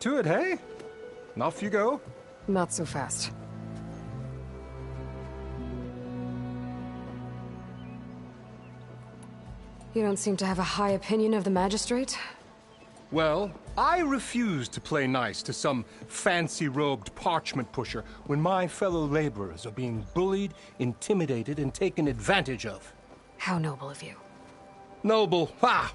To it, hey? Off you go. Not so fast. You don't seem to have a high opinion of the magistrate? Well, I refuse to play nice to some fancy-robed parchment pusher when my fellow laborers are being bullied, intimidated, and taken advantage of. How noble of you. Noble, ha!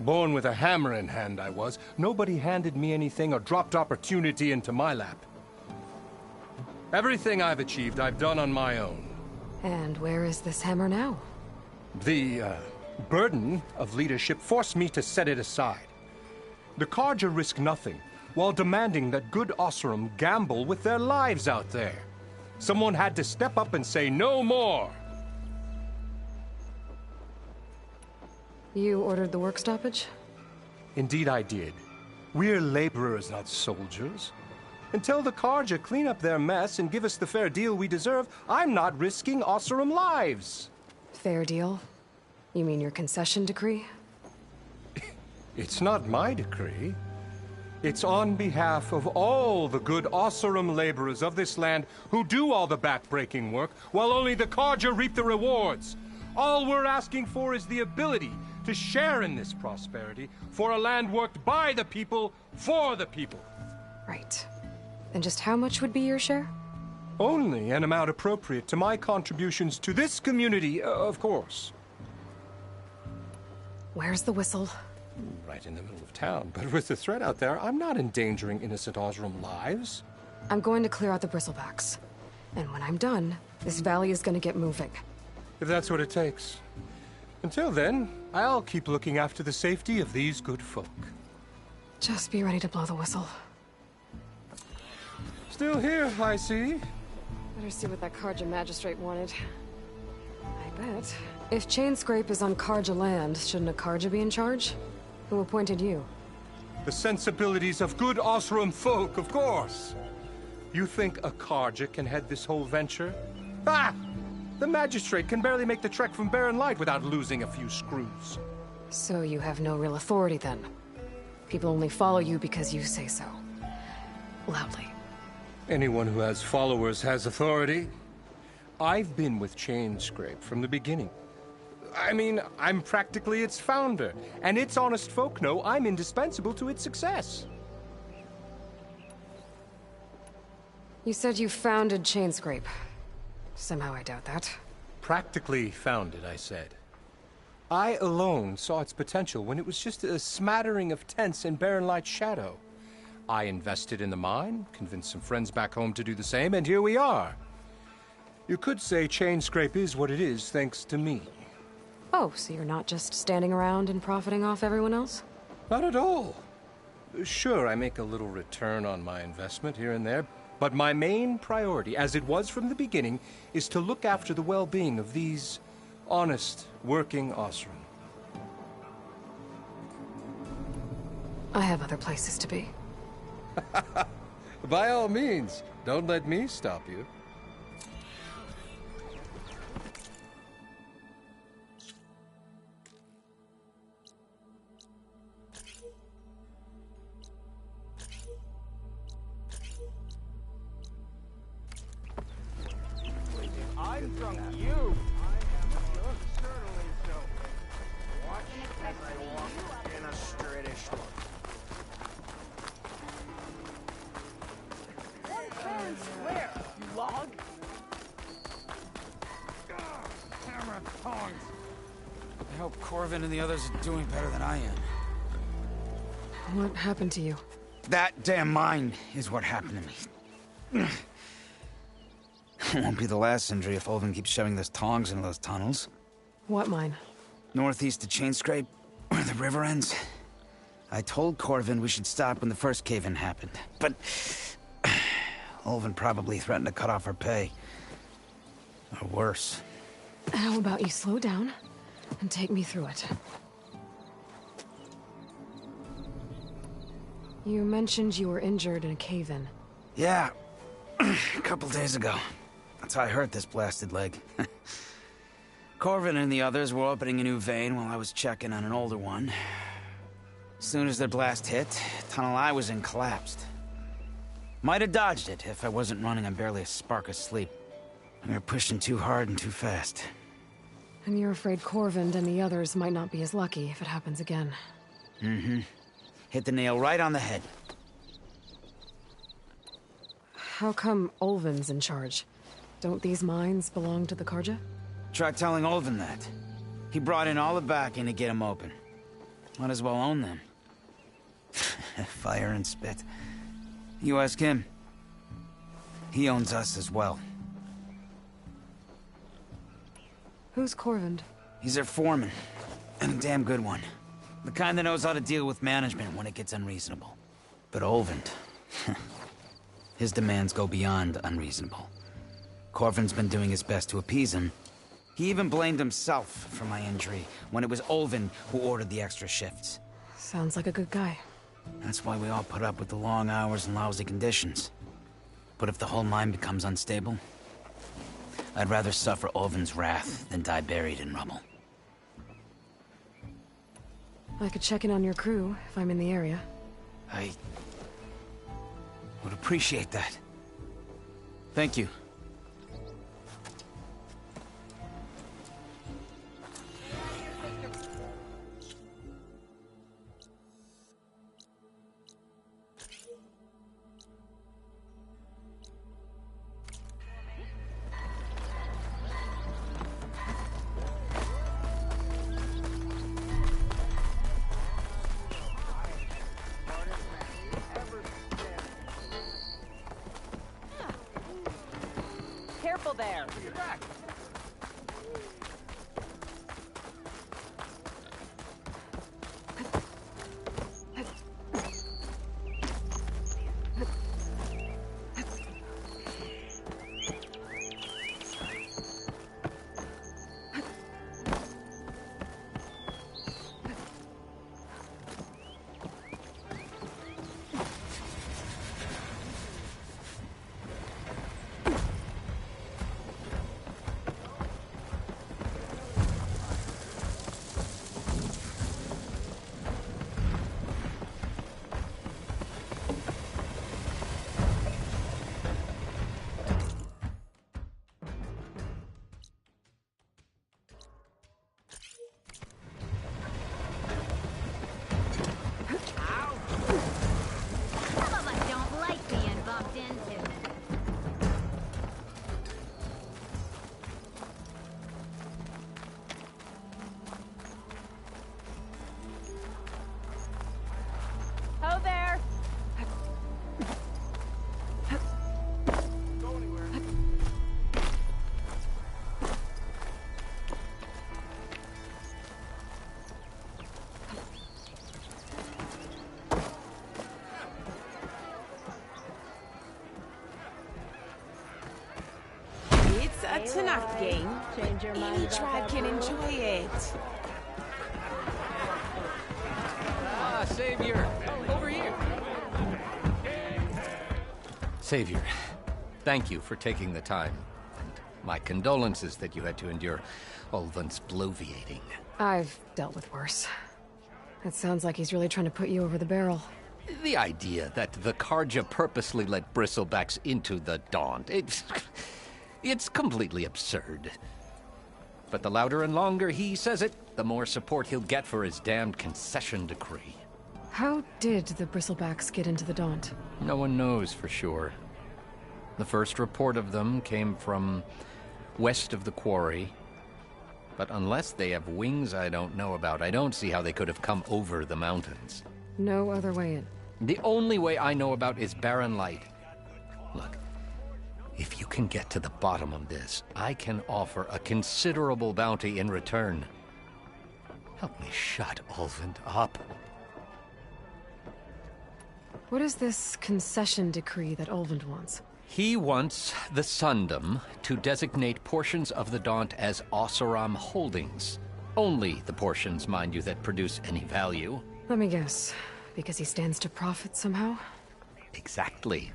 Born with a hammer in hand, I was. Nobody handed me anything or dropped opportunity into my lap. Everything I've achieved, I've done on my own. And where is this hammer now? The, burden of leadership forced me to set it aside. The Carja risk nothing, while demanding that good Osseram gamble with their lives out there. Someone had to step up and say no more. You ordered the work stoppage? Indeed I did. We're laborers, not soldiers. Until the Carja clean up their mess and give us the fair deal we deserve, I'm not risking Osseram lives. Fair deal? You mean your concession decree? It's not my decree. It's on behalf of all the good Osseram laborers of this land who do all the back-breaking work, while only the Carja reap the rewards. All we're asking for is the ability to share in this prosperity for a land worked by the people, for the people. Right. And just how much would be your share? Only an amount appropriate to my contributions to this community, of course. Where's the whistle? Right in the middle of town, but with the threat out there, I'm not endangering innocent Osram lives. I'm going to clear out the bristlebacks. And when I'm done, this valley is going to get moving. If that's what it takes. Until then, I'll keep looking after the safety of these good folk. Just be ready to blow the whistle. Still here, I see. Better see what that Carja magistrate wanted. I bet. If Chainscrape is on Carja land, shouldn't a Carja be in charge? Who appointed you? The sensibilities of good Osram folk, of course. You think a Carja can head this whole venture? Ah! The magistrate can barely make the trek from Barren Light without losing a few screws. So you have no real authority then? People only follow you because you say so. Loudly. Anyone who has followers has authority. I've been with Chainscrape from the beginning. I mean, I'm practically its founder, and its honest folk know I'm indispensable to its success. You said you founded Chainscrape. Somehow I doubt that. Practically founded, I said. I alone saw its potential when it was just a smattering of tents in Barren Light's shadow. I invested in the mine, convinced some friends back home to do the same, and here we are. You could say Chainscrape is what it is thanks to me. Oh, so you're not just standing around and profiting off everyone else? Not at all. Sure, I make a little return on my investment here and there, but my main priority, as it was from the beginning, is to look after the well-being of these honest, working Osram. I have other places to be. By all means, don't let me stop you. I'm from you. Certainly so. Watch as I walk in a straightish look. Fair and square, you log. Hammer and tongs. I hope Corvin and the others are doing better than I am. What happened to you? That damn mine is what happened to me. It won't be the last injury if Olvin keeps shoving those tongs into those tunnels. What mine? Northeast of Chainscrape, where the river ends. I told Corvin we should stop when the first cave-in happened, but Olvin probably threatened to cut off our pay. Or worse. How about you slow down and take me through it? You mentioned you were injured in a cave-in. Yeah, a couple days ago. That's how I hurt this blasted leg. Corvin and the others were opening a new vein while I was checking on an older one. Soon as their blast hit, tunnel I was in collapsed. Might have dodged it if I wasn't running on barely a spark of sleep. We were pushing too hard and too fast. And you're afraid Corvind and the others might not be as lucky if it happens again. Mm-hmm. Hit the nail right on the head. How come Olvin's in charge? Don't these mines belong to the Karja? Try telling Olvin that. He brought in all the backing to get them open. Might as well own them. Fire and spit. You ask him. He owns us as well. Who's Corvind? He's their foreman. And a damn good one. The kind that knows how to deal with management when it gets unreasonable. But Olvind... his demands go beyond unreasonable. Corvin's been doing his best to appease him. He even blamed himself for my injury, when it was Olvin who ordered the extra shifts. Sounds like a good guy. That's why we all put up with the long hours and lousy conditions. But if the whole mine becomes unstable, I'd rather suffer Olvin's wrath than die buried in rubble. I could check in on your crew if I'm in the area. I would appreciate that. Thank you. Careful there. Some of us don't like being bumped into. Ho there. It's a tonight game. Change your mind Any about tribe that can rule? enjoy it. Ah, Savior! Over here! Savior, thank you for taking the time. And my condolences that you had to endure Olvin's bloviating. I've dealt with worse. It sounds like he's really trying to put you over the barrel. The idea that the Karja purposely let bristlebacks into the Daunt, it's completely absurd. But the louder and longer he says it, the more support he'll get for his damned concession decree. How did the Bristlebacks get into the Daunt? No one knows for sure. The first report of them came from west of the quarry. But unless they have wings I don't know about, I don't see how they could have come over the mountains. No other way in. The only way I know about is barren light. Look, if you can get to the bottom of this, I can offer a considerable bounty in return. Help me shut Olvind up. What is this concession decree that Olvind wants? He wants the Sundom to designate portions of the Daunt as Oseram holdings. Only the portions, mind you, that produce any value. Let me guess. Because he stands to profit somehow? Exactly.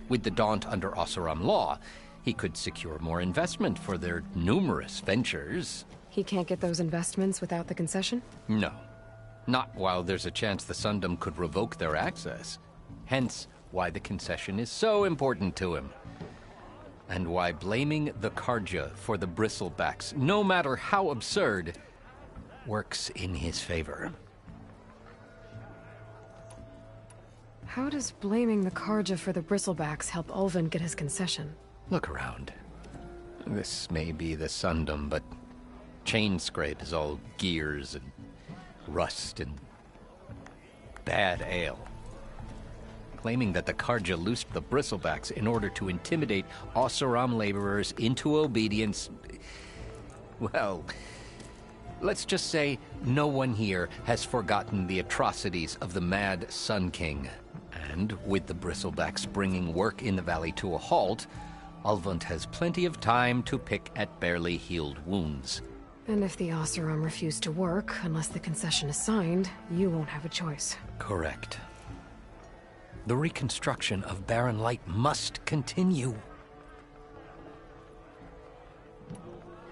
With the Daunt under Oseram law, he could secure more investment for their numerous ventures. He can't get those investments without the concession? No. Not while there's a chance the Sundom could revoke their access. Hence, why the concession is so important to him. And why blaming the Karja for the bristlebacks, no matter how absurd, works in his favor. How does blaming the Karja for the bristlebacks help Ulvin get his concession? Look around. This may be the Sundom, but Chainscrape is all gears and rust and bad ale. Claiming that the Karja loosed the bristlebacks in order to intimidate Oseram laborers into obedience. Well, let's just say no one here has forgotten the atrocities of the Mad Sun King. And with the bristlebacks bringing work in the valley to a halt, Ulvund has plenty of time to pick at barely healed wounds. And if the Oseram refuse to work, unless the concession is signed, you won't have a choice. Correct. The reconstruction of Barren Light must continue.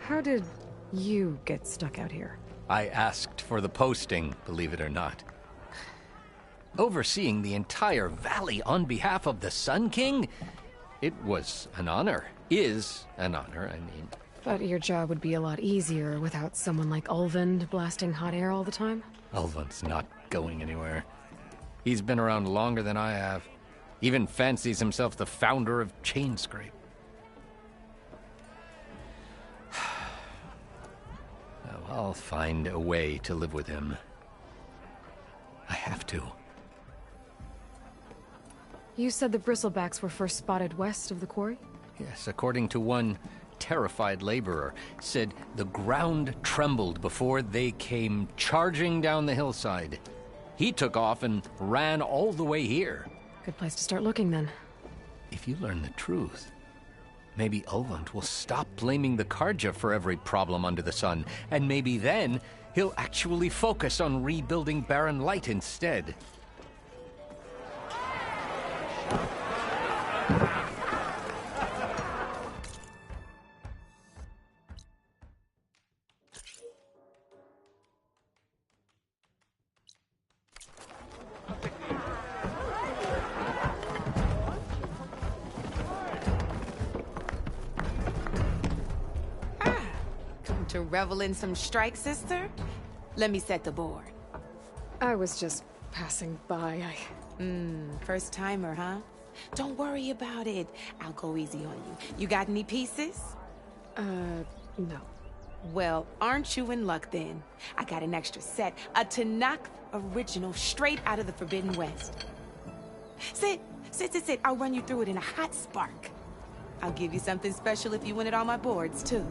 How did you get stuck out here? I asked for the posting, believe it or not. Overseeing the entire valley on behalf of the Sun King? It was an honor. Is an honor, I mean. But your job would be a lot easier without someone like Ulvund blasting hot air all the time? Ulvund's not going anywhere. He's been around longer than I have. Even fancies himself the founder of Chainscrape. I'll find a way to live with him. I have to. You said the bristlebacks were first spotted west of the quarry? Yes, according to one terrified laborer, said the ground trembled before they came charging down the hillside. He took off and ran all the way here. Good place to start looking, then. If you learn the truth, maybe Ulvund will stop blaming the Karja for every problem under the sun, and maybe then he'll actually focus on rebuilding Barren Light instead. To revel in some strike, sister? Let me set the board. I was just passing by. First timer, huh? Don't worry about it. I'll go easy on you. You got any pieces? No. Well, aren't you in luck then? I got an extra set, a Tanakh original straight out of the Forbidden West. Sit. I'll run you through it in a hot spark. I'll give you something special if you win at all my boards, too.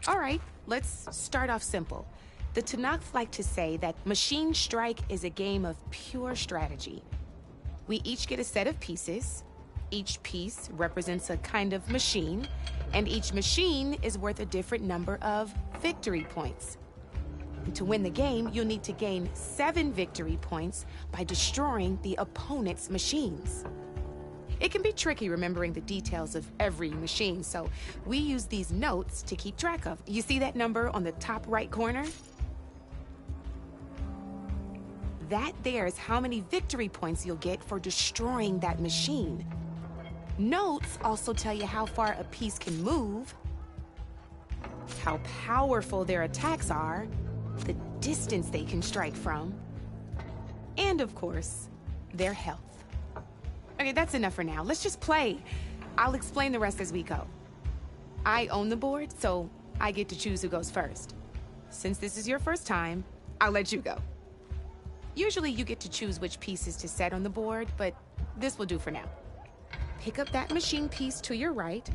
All right, let's start off simple. The Tanakh like to say that Machine Strike is a game of pure strategy. We each get a set of pieces. Each piece represents a kind of machine, and each machine is worth a different number of victory points. And to win the game, you'll need to gain 7 victory points by destroying the opponent's machines. It can be tricky remembering the details of every machine, so we use these notes to keep track of. You see that number on the top right corner? That there is how many victory points you'll get for destroying that machine. Notes also tell you how far a piece can move, how powerful their attacks are, the distance they can strike from, and of course, their health. Okay, that's enough for now. Let's just play. I'll explain the rest as we go. I own the board, so I get to choose who goes first. Since this is your first time, I'll let you go. Usually you get to choose which pieces to set on the board, but this will do for now. Pick up that machine piece to your right,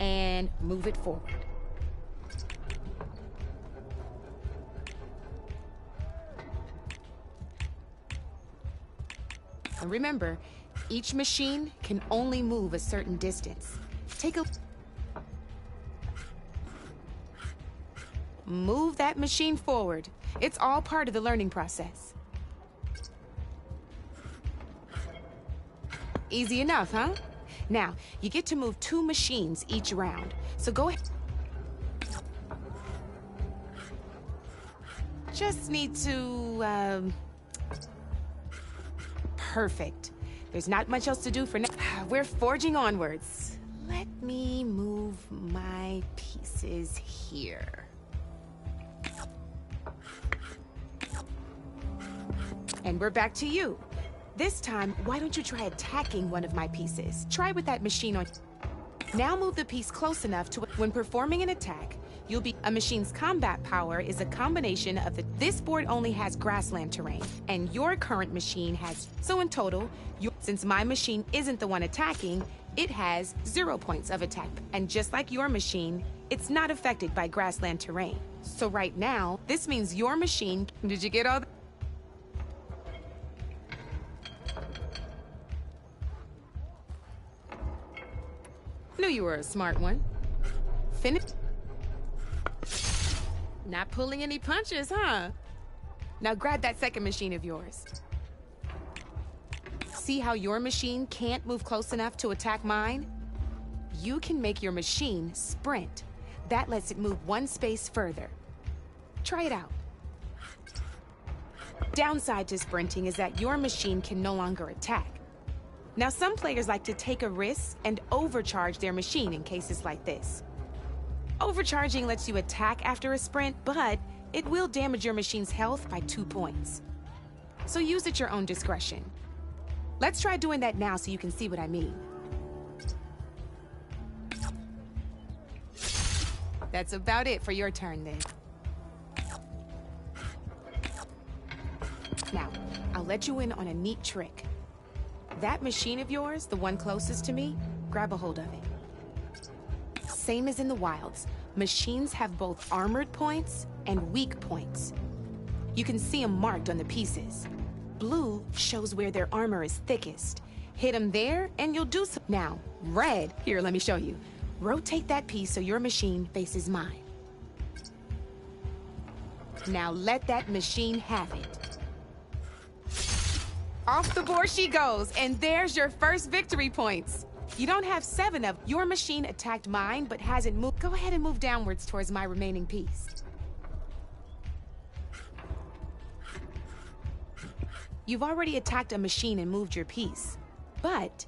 and move it forward. And remember, each machine can only move a certain distance. Move that machine forward. It's all part of the learning process. Easy enough, huh? Now, you get to move 2 machines each round. So go ahead. Just need to, Perfect. There's not much else to do for now. We're forging onwards. Let me move my pieces here. And we're back to you. This time, why don't you try attacking one of my pieces? Try with that machine on... Now move the piece close enough to... When performing an attack, you'll be... A machine's combat power is a combination of the... This board only has grassland terrain, and your current machine has... So in total, since my machine isn't the one attacking, it has 0 points of attack. And just like your machine, it's not affected by grassland terrain. So right now, this means your machine... Did you get all that? Knew you were a smart one. Finish. Not pulling any punches, huh? Now grab that second machine of yours. See how your machine can't move close enough to attack mine? You can make your machine sprint. That lets it move 1 space further. Try it out. Downside to sprinting is that your machine can no longer attack. Now, some players like to take a risk and overcharge their machine in cases like this. Overcharging lets you attack after a sprint, but it will damage your machine's health by 2 points. So use at your own discretion. Let's try doing that now so you can see what I mean. That's about it for your turn then. Now, I'll let you in on a neat trick. That machine of yours, the one closest to me, grab a hold of it. Same as in the wilds, machines have both armored points and weak points. You can see them marked on the pieces. Blue shows where their armor is thickest. Hit them there and you'll do so. Now, red, here, let me show you. Rotate that piece so your machine faces mine. Now let that machine have it. Off the board she goes, and there's your first victory points. You don't have 7 of them. Your machine attacked mine, but hasn't moved. Go ahead and move downwards towards my remaining piece. You've already attacked a machine and moved your piece. But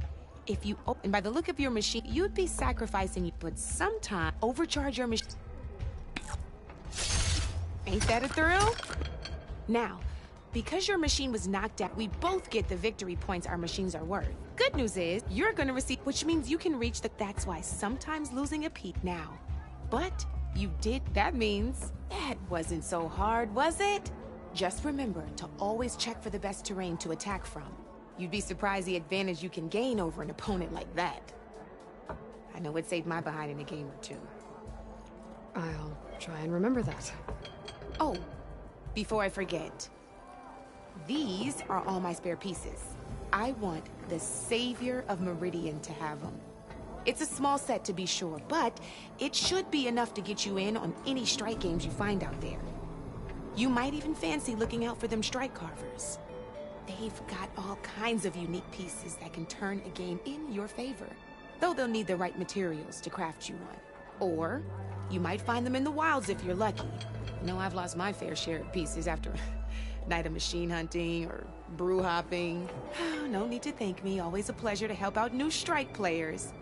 if you, and by the look of your machine, you'd be sacrificing, but sometime overcharge your machine. Ain't that a thrill? Now, because your machine was knocked out, we both get the victory points our machines are worth. Good news is, you're gonna receive, which means you can reach the, that's why sometimes losing a piece now. But you did, that means, that wasn't so hard, was it? Just remember to always check for the best terrain to attack from. You'd be surprised the advantage you can gain over an opponent like that. I know it saved my behind in a game or 2. I'll try and remember that. Oh, before I forget. These are all my spare pieces. I want the Savior of Meridian to have them. It's a small set to be sure, but it should be enough to get you in on any strike games you find out there. You might even fancy looking out for them strike carvers. They've got all kinds of unique pieces that can turn a game in your favor, though they'll need the right materials to craft you one. Or you might find them in the wilds if you're lucky. You know, I've lost my fair share of pieces after night of machine hunting or brew hopping. No need to thank me. Always a pleasure to help out new strike players.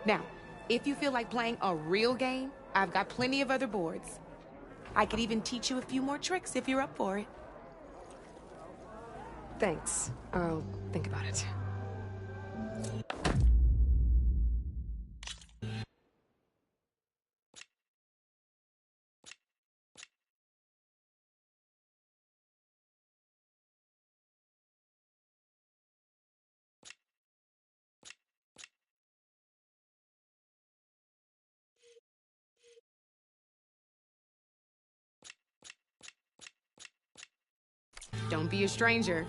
Now, if you feel like playing a real game, I've got plenty of other boards. I could even teach you a few more tricks if you're up for it. Thanks. I'll think about it. Don't be a stranger.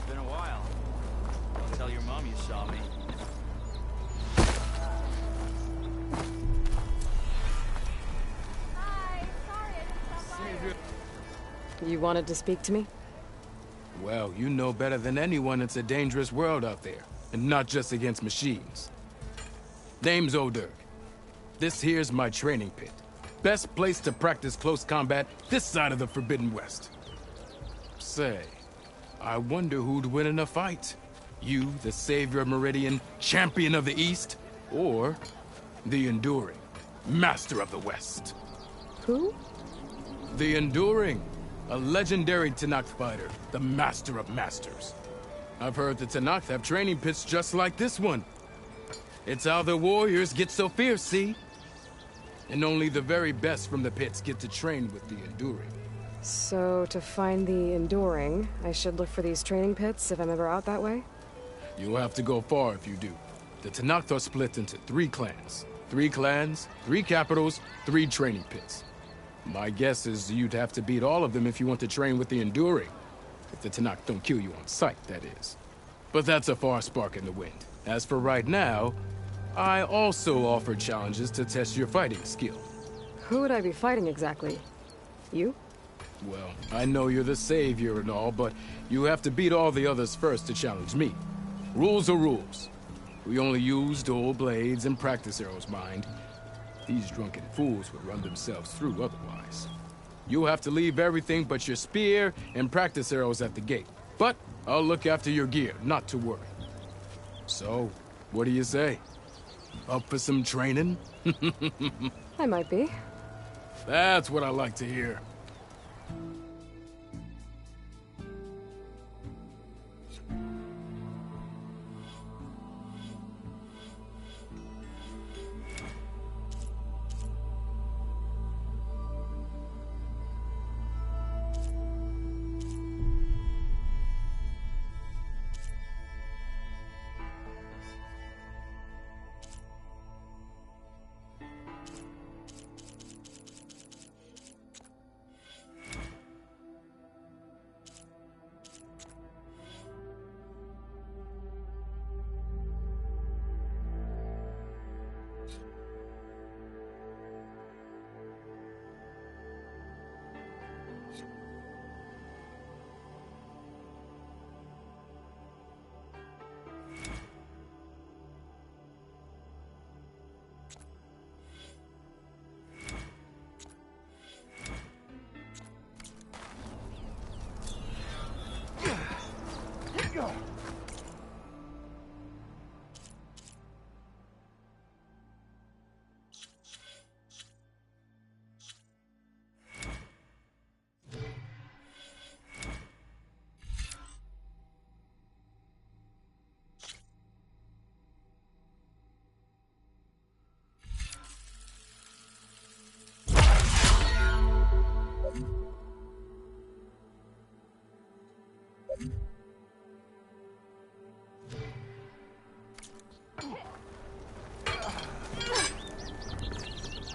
Been a while. I'll tell your mom you saw me. Hi, sorry I didn't stop by. You wanted to speak to me? Well, you know better than anyone it's a dangerous world out there, and not just against machines. Name's O'Dirk. This here's my training pit. Best place to practice close combat this side of the Forbidden West. Say, I wonder who'd win in a fight. You, the savior of Meridian, champion of the East, or the Enduring, master of the West. Who? The Enduring, a legendary Tenakth fighter, the master of masters. I've heard the Tenakth have training pits just like this one. It's how the warriors get so fierce, see? And only the very best from the pits get to train with the Enduring. So, to find the Enduring, I should look for these training pits if I'm ever out that way? You'll have to go far if you do. The Tenakth are split into 3 clans. 3 clans, 3 capitals, 3 training pits. My guess is you'd have to beat all of them if you want to train with the Enduring. If the Tenakth don't kill you on sight, that is. But that's a far spark in the wind. As for right now, I also offer challenges to test your fighting skill. Who would I be fighting exactly? You? Well, I know you're the savior and all, but you have to beat all the others first to challenge me. Rules are rules. We only use dual blades and practice arrows, mind. These drunken fools would run themselves through otherwise. You'll have to leave everything but your spear and practice arrows at the gate. But I'll look after your gear, not to worry. So, what do you say? Up for some training? I might be. That's what I like to hear.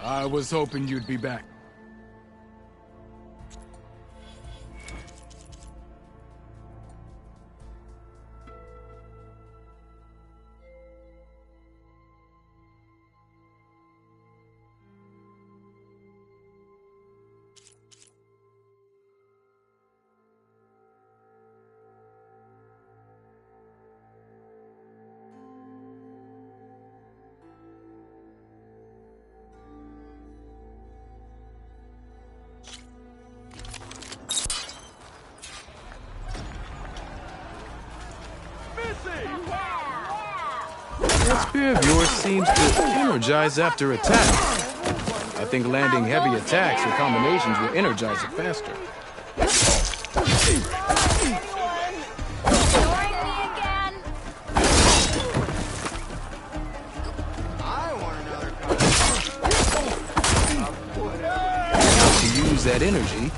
I was hoping you'd be back. That spear of yours seems to energize after attack. I think think landing heavy attacks or combinations will energize it faster. Ignoring me again? I want another To use that energy,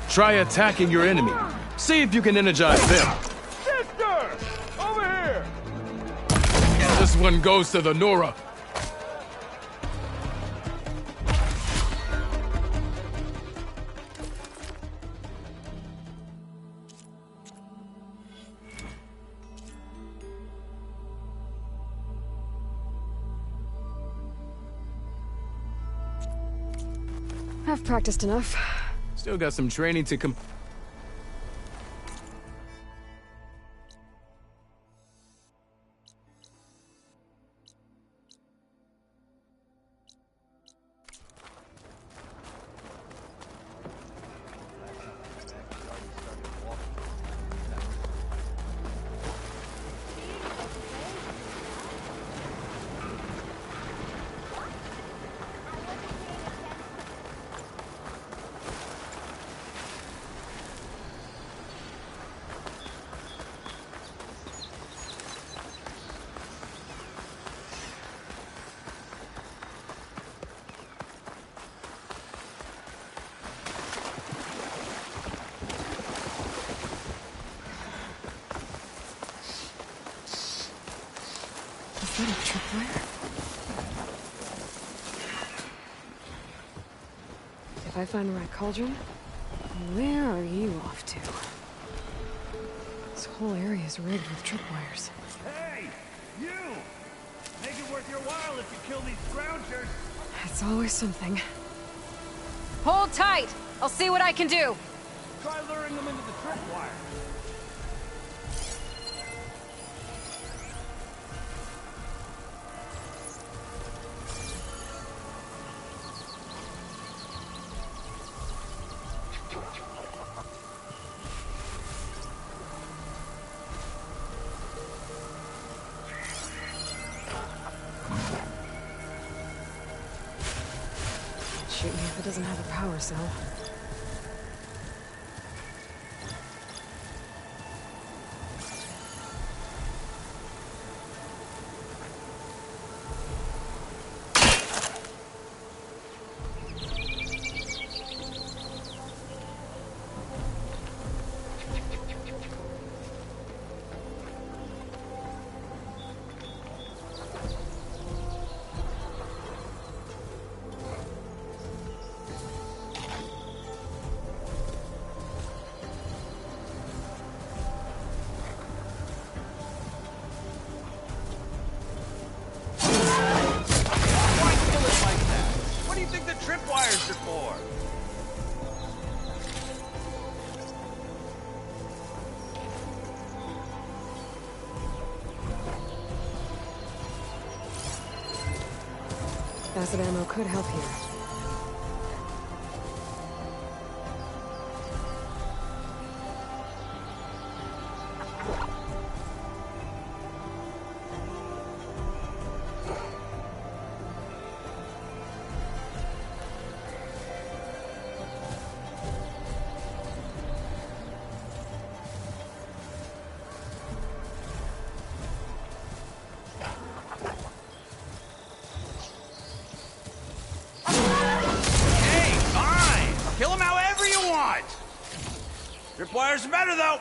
try attacking your enemy. See if you can energize them. Sister! Over here! This one goes to the Nora. I've practiced enough. Still got some training to Is that a tripwire? If I find the right cauldron, where are you off to? This whole area is rigged with tripwires. Hey! You! Make it worth your while if you kill these scroungers! It's always something. Hold tight! I'll see what I can do! Try luring them into the tripwire. Shoot me if it doesn't have a power cell. Tripwires are for? Acid ammo could help here. Kill them however you want! Tripwires are better, though!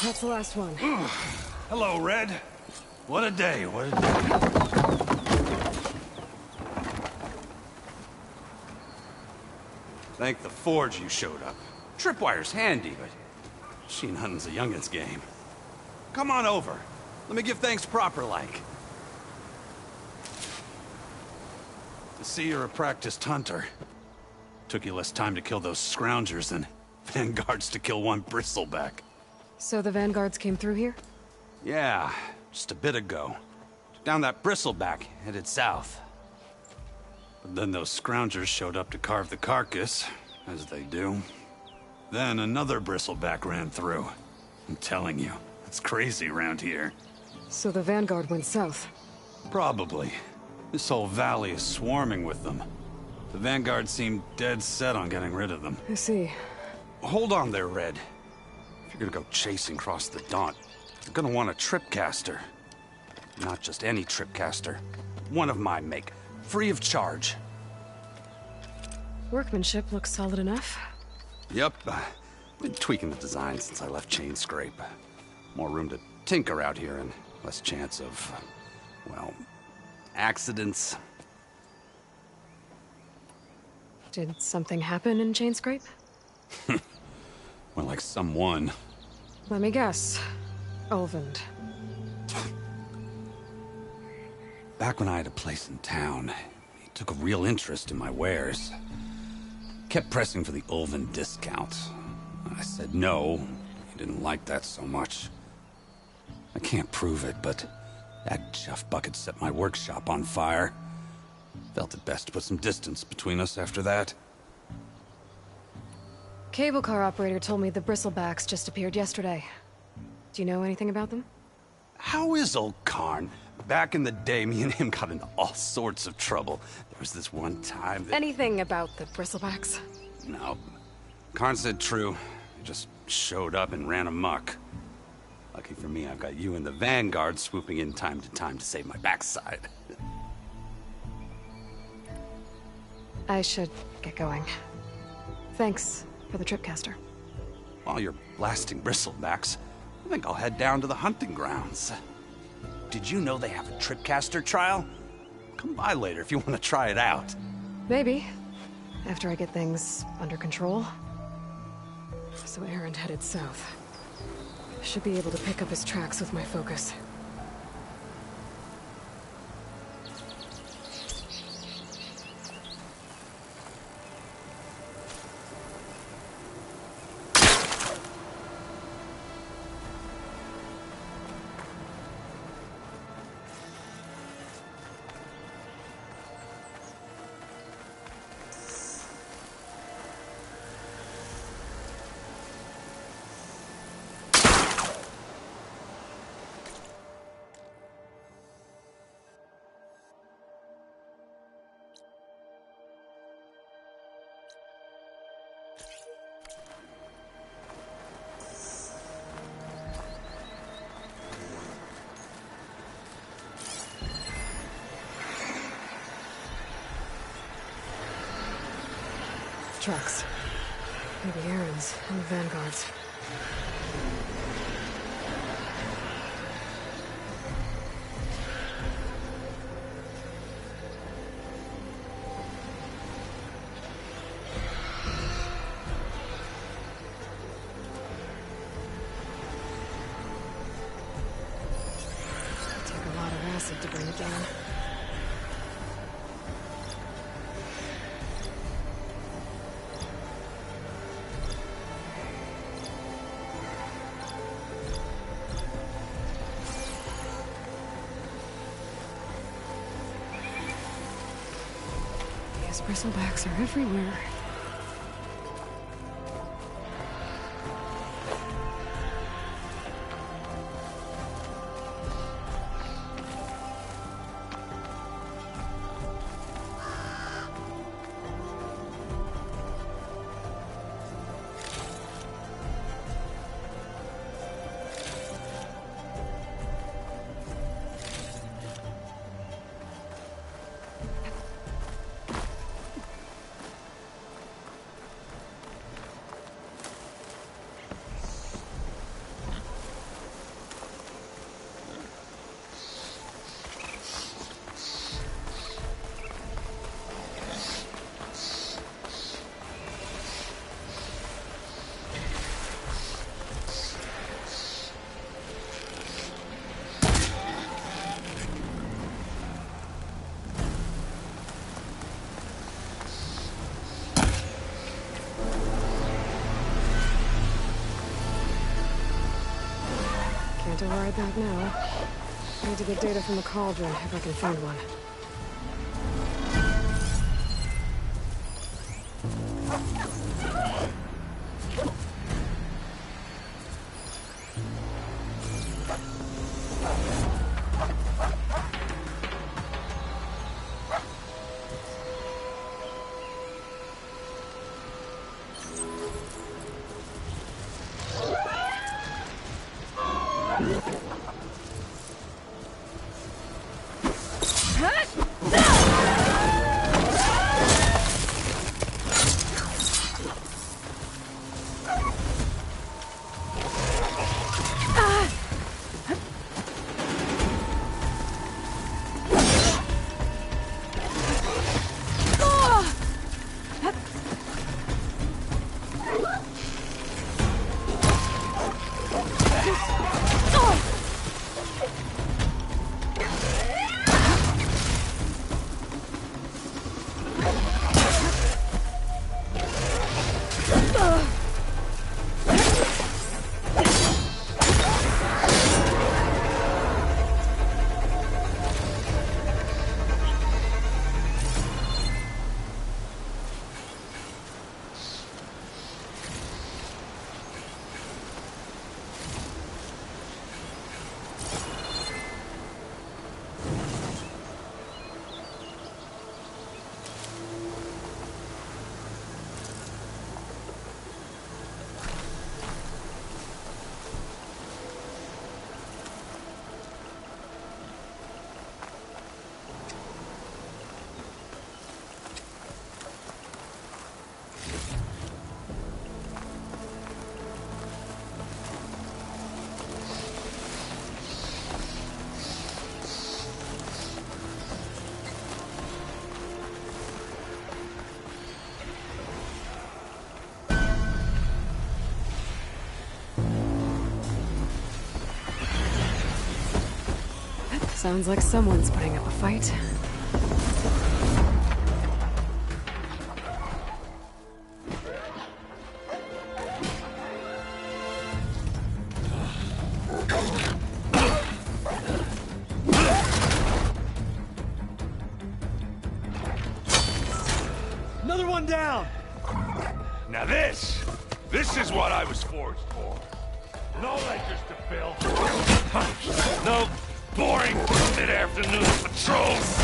That's the last one. Hello, Red. What a day, what a day. Thank the Forge you showed up. Tripwire's handy, but machine hunting's a youngin's game. Come on over. Let me give thanks proper-like. I see you're a practiced hunter. Took you less time to kill those scroungers than vanguards to kill one bristleback. So the vanguards came through here? Yeah, just a bit ago. Took down that bristleback, headed south. But then those scroungers showed up to carve the carcass, as they do. Then another bristleback ran through. I'm telling you, it's crazy around here. So the vanguard went south? Probably. This whole valley is swarming with them. The vanguard seemed dead set on getting rid of them. I see. Hold on there, Red. If you're gonna go chasing across the Daunt, you're gonna want a tripcaster. Not just any tripcaster. One of my make. Free of charge. Workmanship looks solid enough. Yep. Been tweaking the design since I left Chain Scrape. More room to tinker out here and less chance of, well, accidents. Did something happen in Chain Scrape? Well, like someone. Let me guess. Ulvund. Back when I had a place in town, he took a real interest in my wares. Kept pressing for the Ulvund discount. I said no. He didn't like that so much. I can't prove it, but that chuff bucket set my workshop on fire. Felt it best to put some distance between us after that. Cable car operator told me the bristlebacks just appeared yesterday. Do you know anything about them? How is old Karn? Back in the day, me and him got into all sorts of trouble. There was this one time that... Anything about the bristlebacks? No. Karn said true. He just showed up and ran amok. Lucky for me, I've got you and the Vanguard swooping in time to save my backside. I should get going. Thanks for the tripcaster. While you're blasting bristlebacks, I think I'll head down to the hunting grounds. Did you know they have a tripcaster trial? Come by later if you want to try it out. Maybe. After I get things under control. So Aaron headed south. Should be able to pick up his tracks with my focus. Trucks. Maybe Aaron's and the Vanguard's. It'll take a lot of acid to bring it down. These bristlebacks are everywhere. Not to ride that now. Need to get data from the cauldron, if I can find one. Sounds like someone's putting up a fight. Another one down! Now this is what I was forged for. No ledgers to fill. No boring mid-afternoon patrols.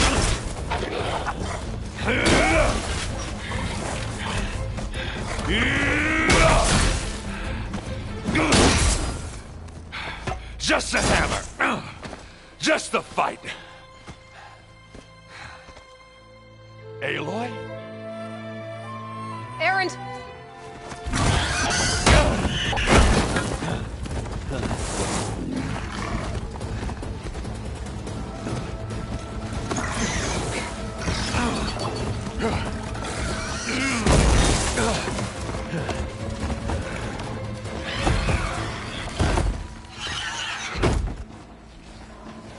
Just the hammer. Just the fight. Aloy? Errand!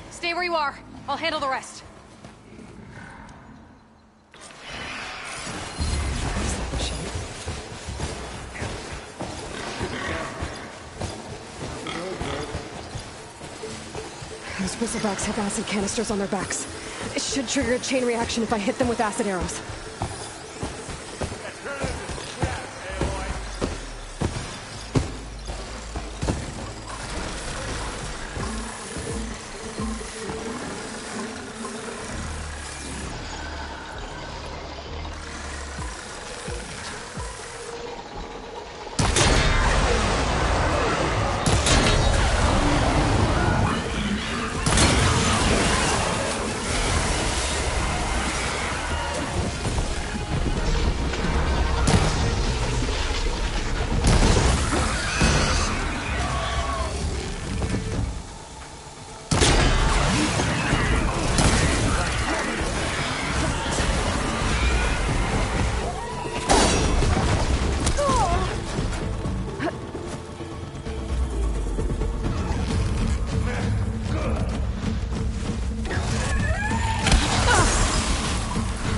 Stay where you are. I'll handle the rest. Those bristlebacks have acid canisters on their backs. It should trigger a chain reaction if I hit them with acid arrows.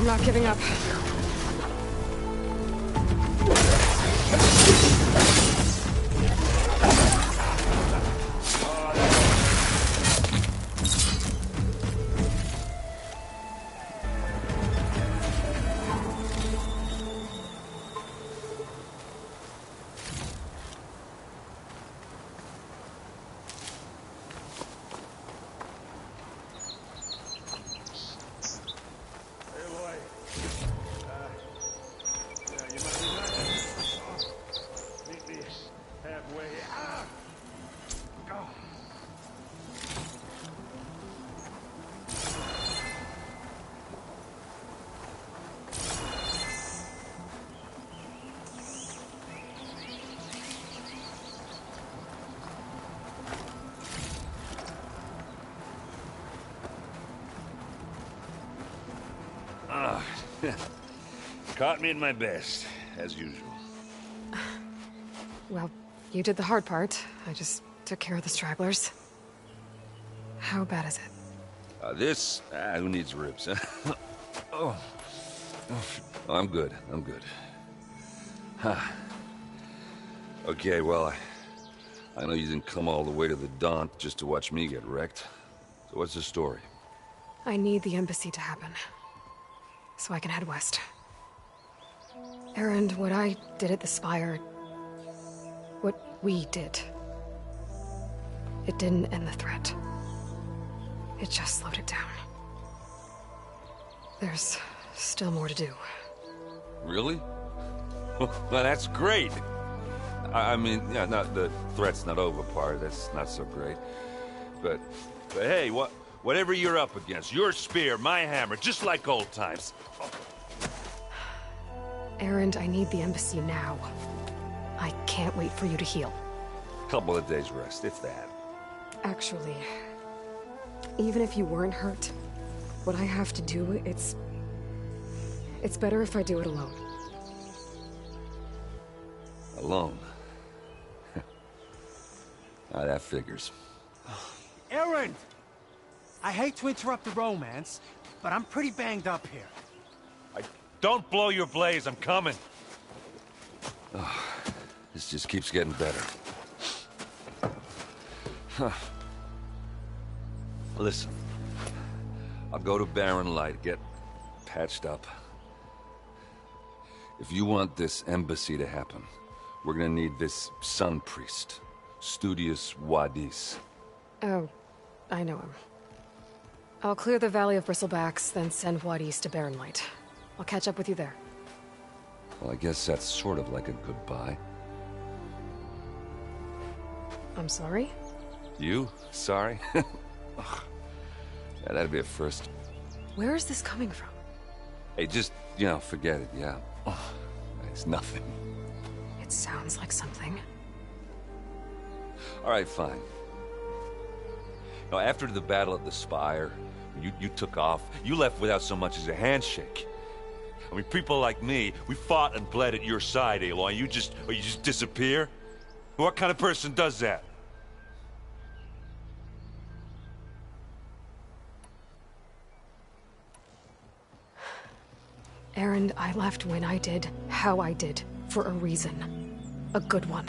Not giving up. Caught me in my best, as usual. Well, you did the hard part. I just took care of the stragglers. How bad is it? Who needs ribs, huh? Oh, I'm good. I'm good. Huh. Okay, well, I know you didn't come all the way to the Daunt just to watch me get wrecked. So what's the story? I need the embassy to happen, so I can head west. Erend, what I did at the Spire... what we did... it didn't end the threat. It just slowed it down. There's still more to do. Really? Well, that's great. I mean, yeah, the threat's not over part. That's not so great. But hey, whatever you're up against, your spear, my hammer, just like old times. Erend, I need the embassy now. I can't wait for you to heal. Couple of days rest, if that. Actually, even if you weren't hurt, what I have to do, it's better if I do it alone. Alone? Now that figures. Erend! I hate to interrupt the romance, but I'm pretty banged up here. Don't blow your blaze, I'm coming. Oh, this just keeps getting better. Huh. Listen, I'll go to Barren Light, get patched up. If you want this embassy to happen, we're gonna need this sun priest, Studius Wadis. Oh, I know him. I'll clear the Valley of Bristlebacks, then send Wadis to Barren Light. I'll catch up with you there. Well, I guess that's sort of like a goodbye. I'm sorry? You? Sorry? Ugh. Yeah, that'd be a first. Where is this coming from? Hey, just, forget it, yeah. Ugh. It's nothing. It sounds like something. All right, fine. Now, after the battle at the Spire, you took off. You left without so much as a handshake. I mean, people like me, we fought and bled at your side, Aloy. You just disappear? What kind of person does that? Erend, I left when I did, how I did, for a reason. A good one.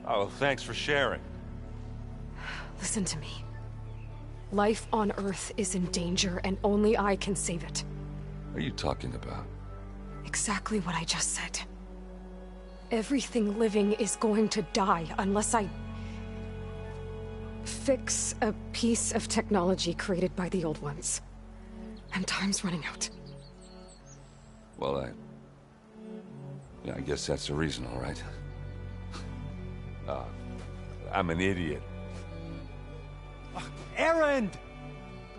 Oh, thanks for sharing. Listen to me. Life on Earth is in danger, and only I can save it. What are you talking about? Exactly what I just said. Everything living is going to die unless I... fix a piece of technology created by the old ones. And time's running out. Well, I guess that's the reason, all right. I'm an idiot. Erend!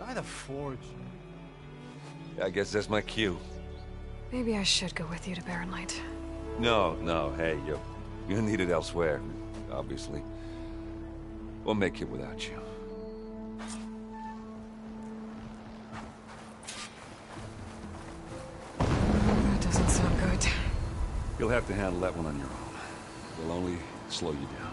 By the Forge. I guess that's my cue. Maybe I should go with you to Barren Light. No, hey, you're needed elsewhere, obviously. We'll make it without you. That doesn't sound good. You'll have to handle that one on your own. It'll only slow you down.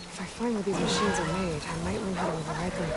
If I find where these machines are made, I might learn how to override them.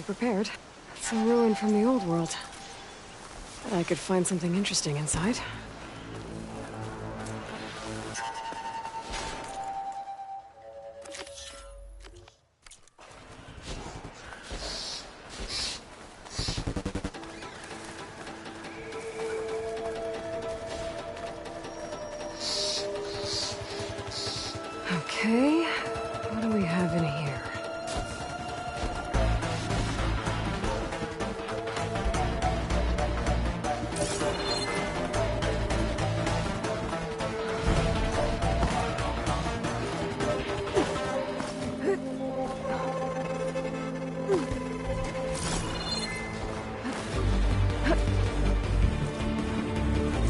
be prepared. It's a ruin from the old world. Bet I could find something interesting inside. Okay, what do we have in here?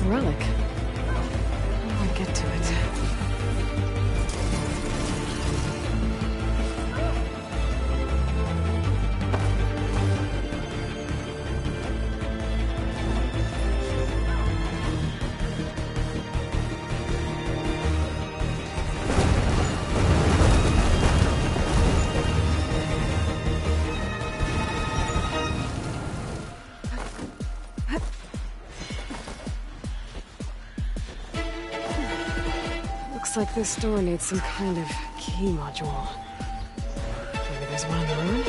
Relic. How do I get to it? Looks like this door needs some kind of key module. Maybe there's one in the room?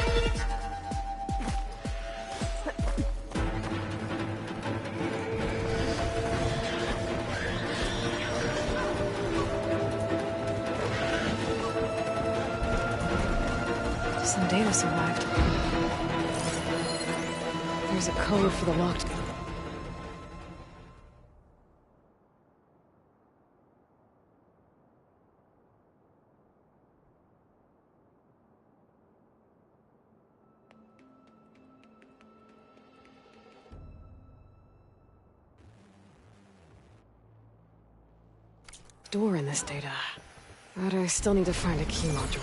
Some data survived. There's a code for the locked... door in this data. But I still need to find a key module.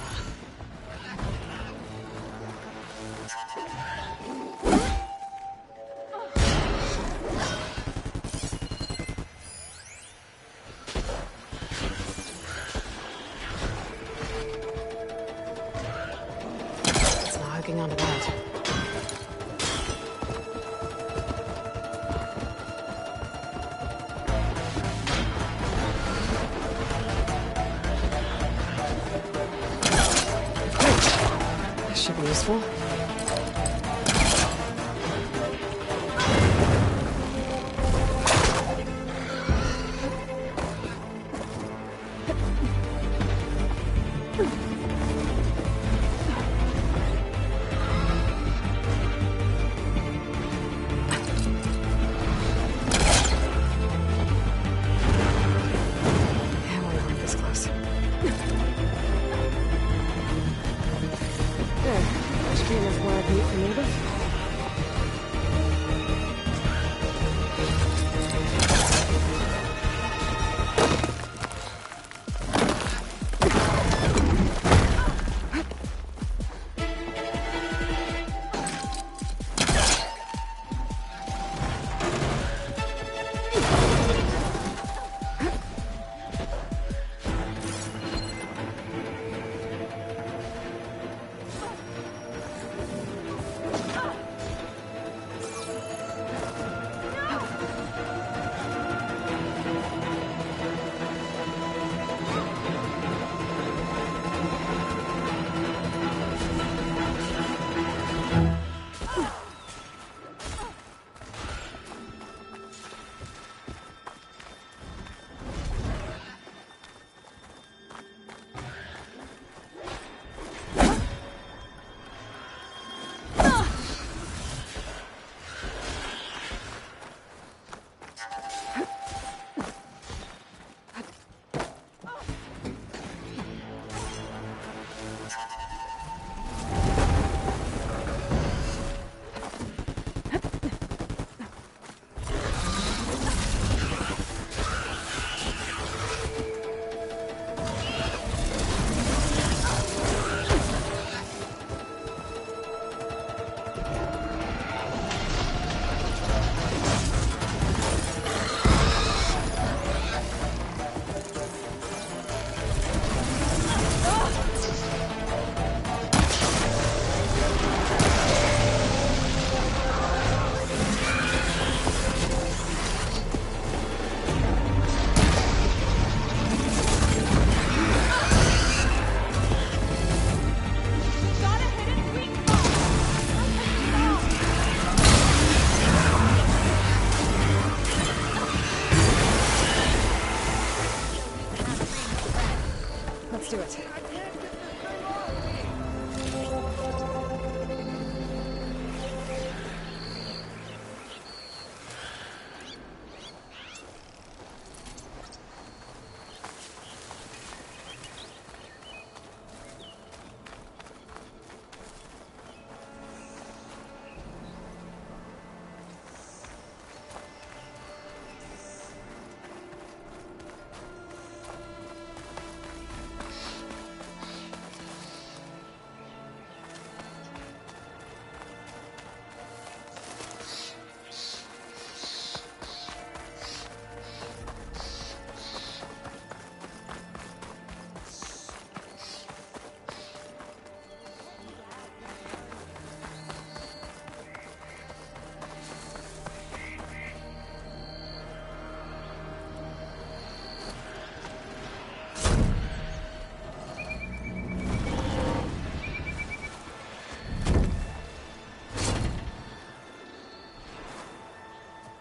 It's not hooking onto that. Should be useful. Yeah, we weren't this close. There.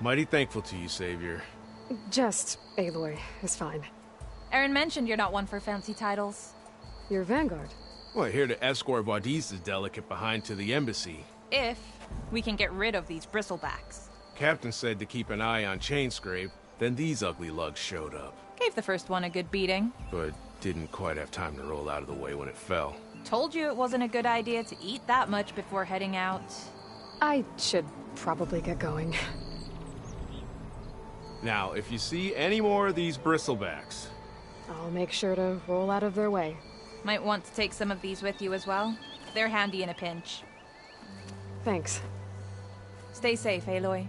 Mighty thankful to you, Savior. Just Aloy is fine. Aaron mentioned you're not one for fancy titles. You're Vanguard. Well, here to escort Wadis's delicate behind to the embassy. If we can get rid of these bristlebacks. Captain said to keep an eye on Chainscrape, then these ugly lugs showed up. Gave the first one a good beating. But didn't quite have time to roll out of the way when it fell. Told you it wasn't a good idea to eat that much before heading out. I should probably get going. Now, if you see any more of these bristlebacks... I'll make sure to roll out of their way. Might want to take some of these with you as well. They're handy in a pinch. Thanks. Stay safe, Aloy.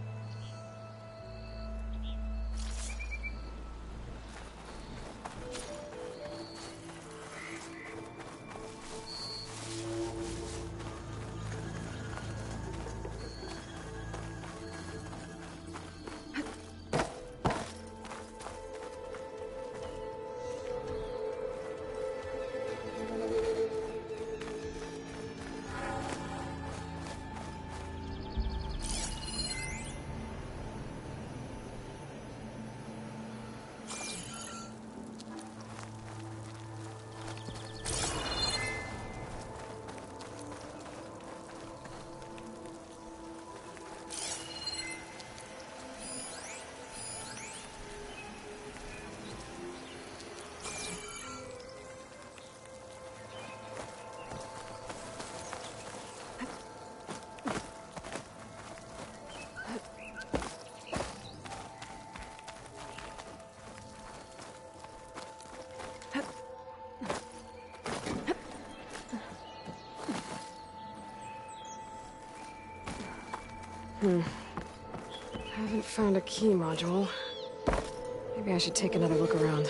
Haven't found a key module. Maybe I should take another look around.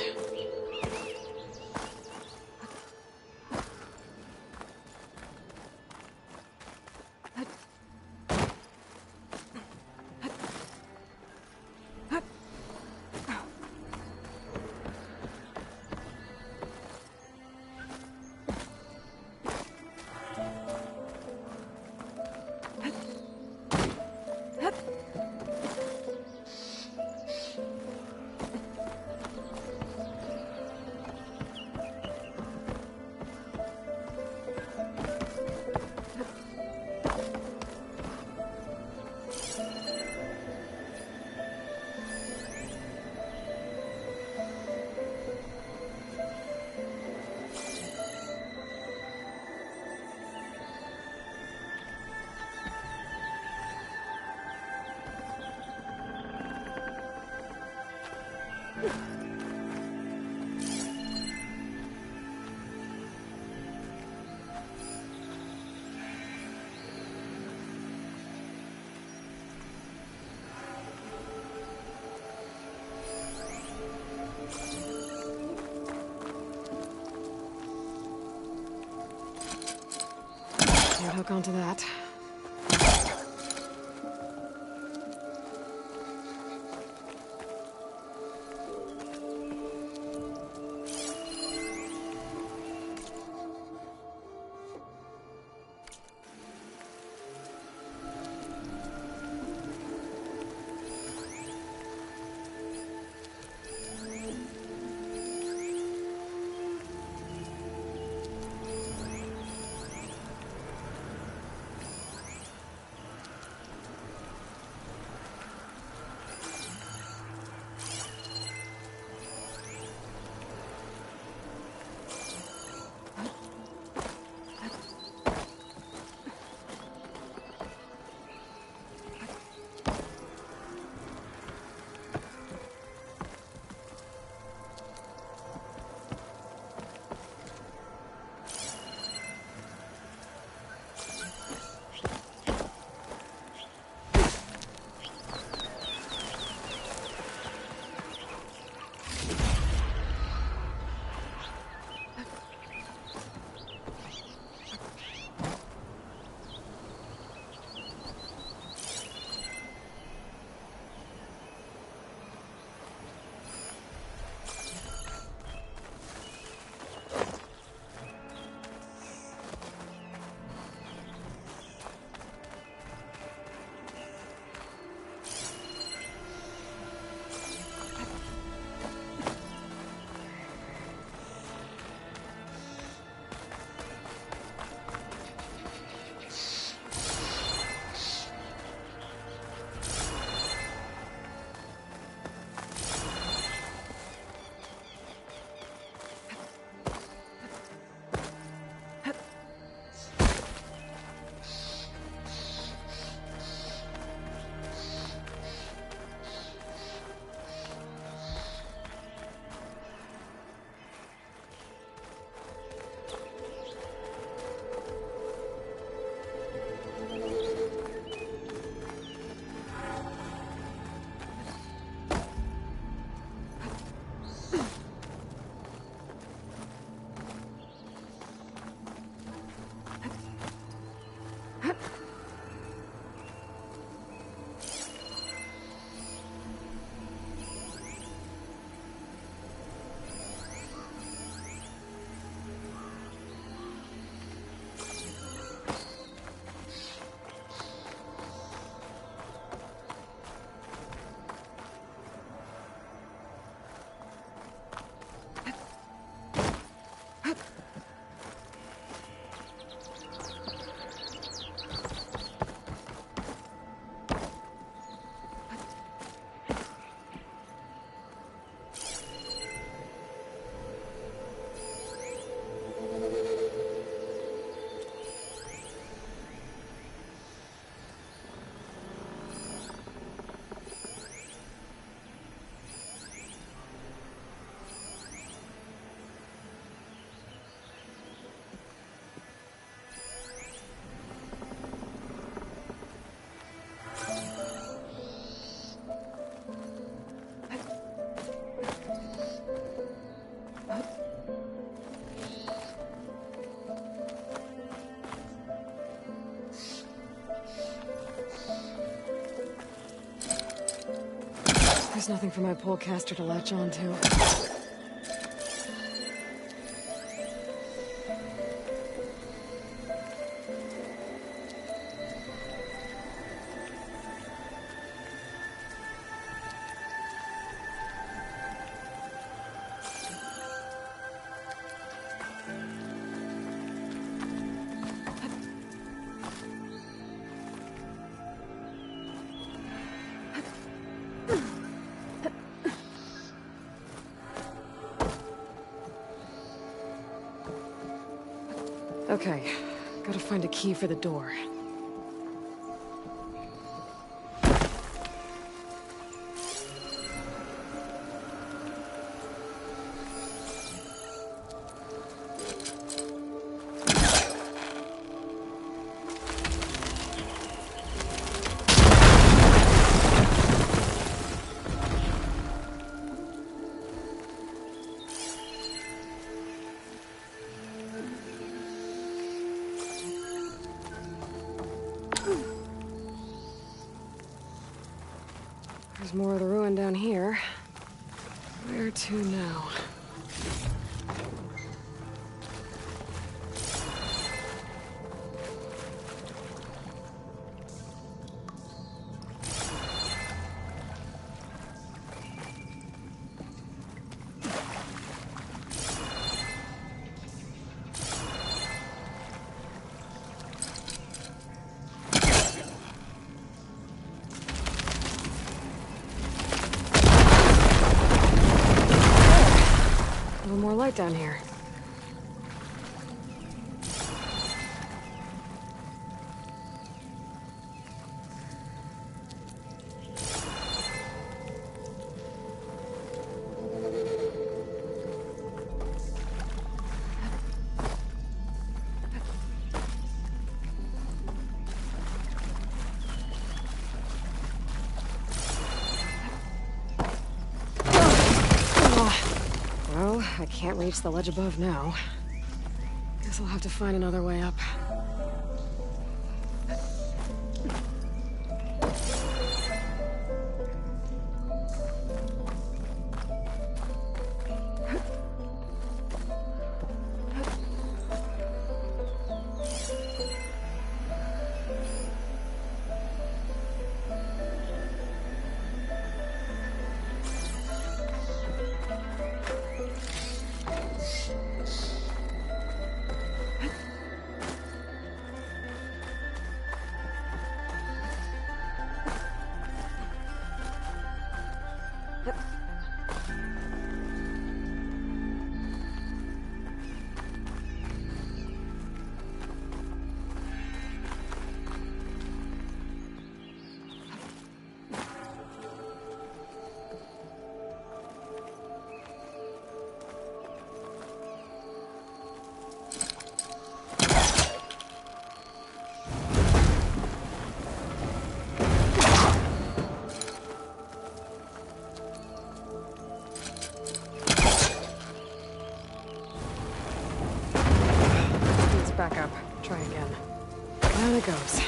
Can't hook onto that. There's nothing for my polecaster to latch onto. Okay, gotta find a key for the door. There's more of the ruin down here. Where to now? A little more light down here. Well, I can't reach the ledge above now. Guess I'll have to find another way up. Back up. Try again. Down it goes.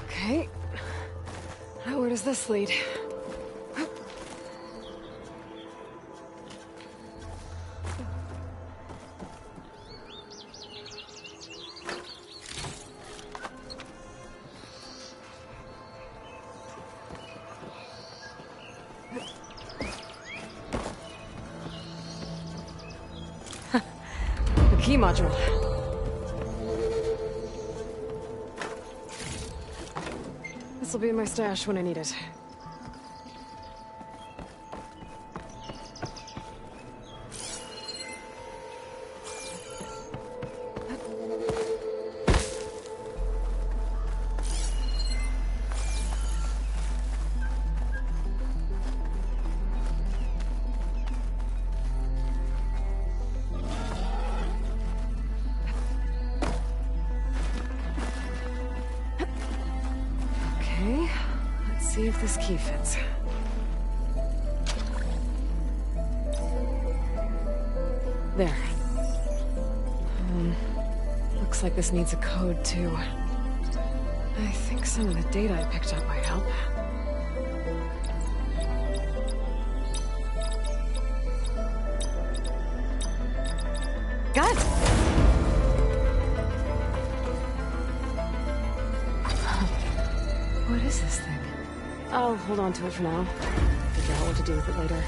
Okay. Now where does this lead? The key module. This'll be in my stash when I need it. see if this key fits. There. Looks like this needs a code, too. I think some of the data I picked up might help. Got it! What is this thing? I'll hold on to it for now. Figure out what to do with it later.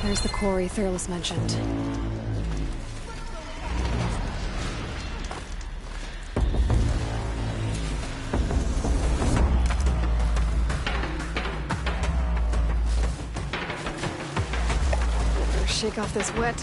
There's the quarry Thurles mentioned. shake off this wet.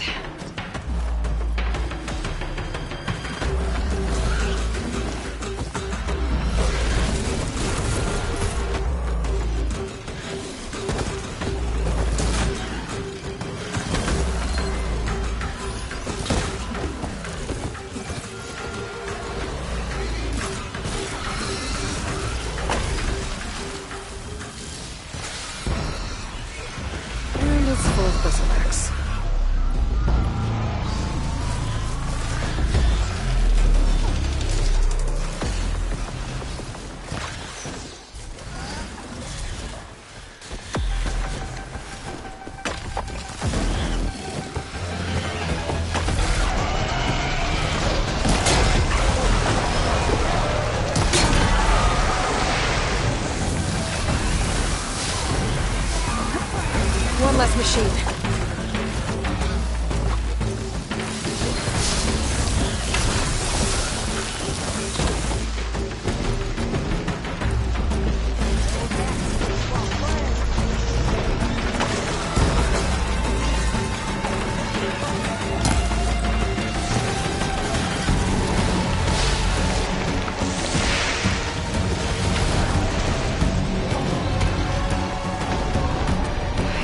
And it's full of bristlebacks. One less machine.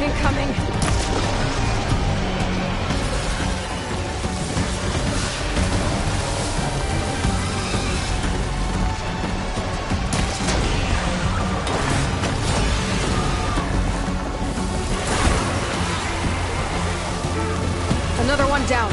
Incoming. Another one down.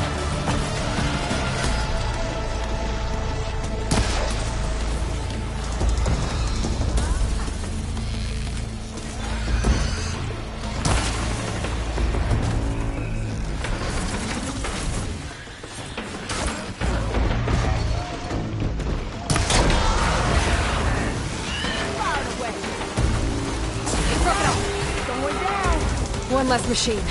One less machine.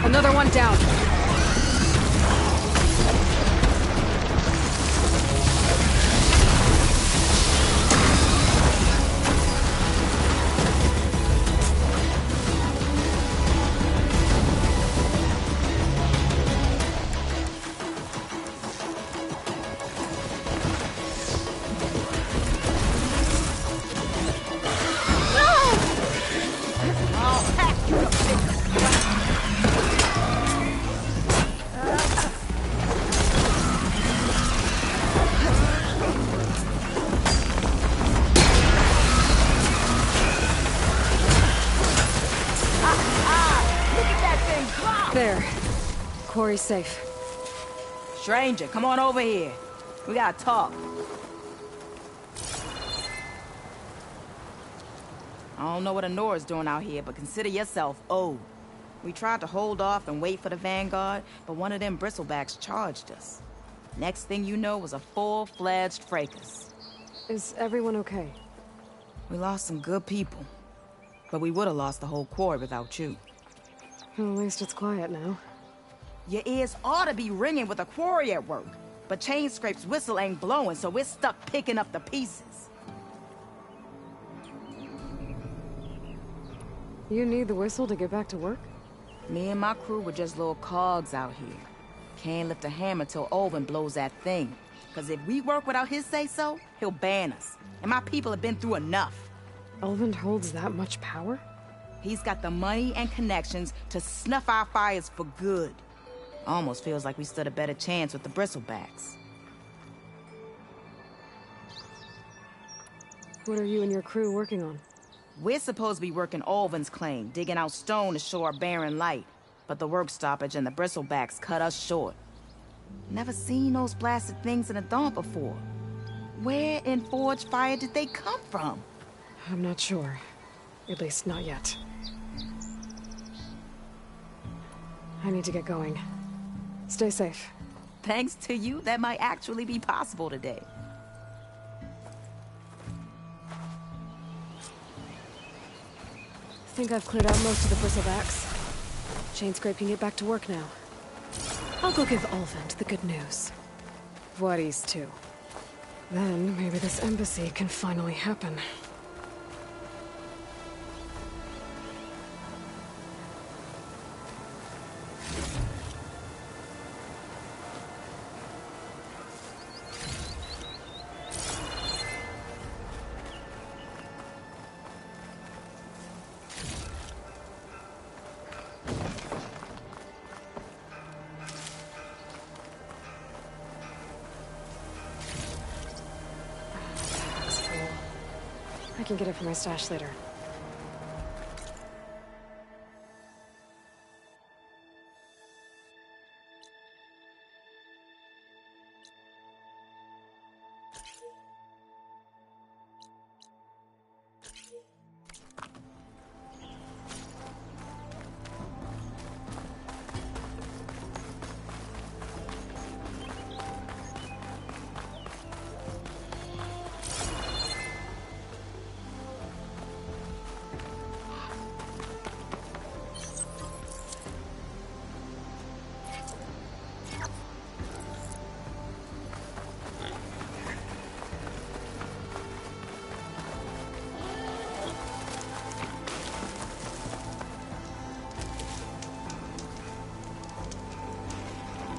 Another one down. There. Quarry's safe. Stranger, come on over here. We gotta talk. I don't know what Honora's doing out here, but consider yourself owed. We tried to hold off and wait for the Vanguard, but one of them bristlebacks charged us. Next thing you know was a full-fledged fracas. Is everyone okay? We lost some good people, but we would have lost the whole quarry without you. Well, at least it's quiet now. Your ears ought to be ringing with a quarry at work, but Chainscrape's whistle ain't blowing, so we're stuck picking up the pieces. You need the whistle to get back to work? Me and my crew were just little cogs out here. Can't lift a hammer till Olvin blows that thing. Cause if we work without his say-so, he'll ban us. And my people have been through enough. Olvin holds that much power? He's got the money and connections to snuff our fires for good. Almost feels like we stood a better chance with the bristlebacks. What are you and your crew working on? We're supposed to be working Olvin's claim, digging out stone to show our barren light. But the work stoppage and the bristlebacks cut us short. Never seen those blasted things in a Dawn before. Where in Forge Fire did they come from? I'm not sure. At least not yet. I need to get going. Stay safe. Thanks to you, that might actually be possible today. think I've cleared out most of the bristlebacks. Chainscrape can get back to work now. I'll go give Olvent the good news. Voorhees, too. Then, maybe this embassy can finally happen. I can get it from my stash later.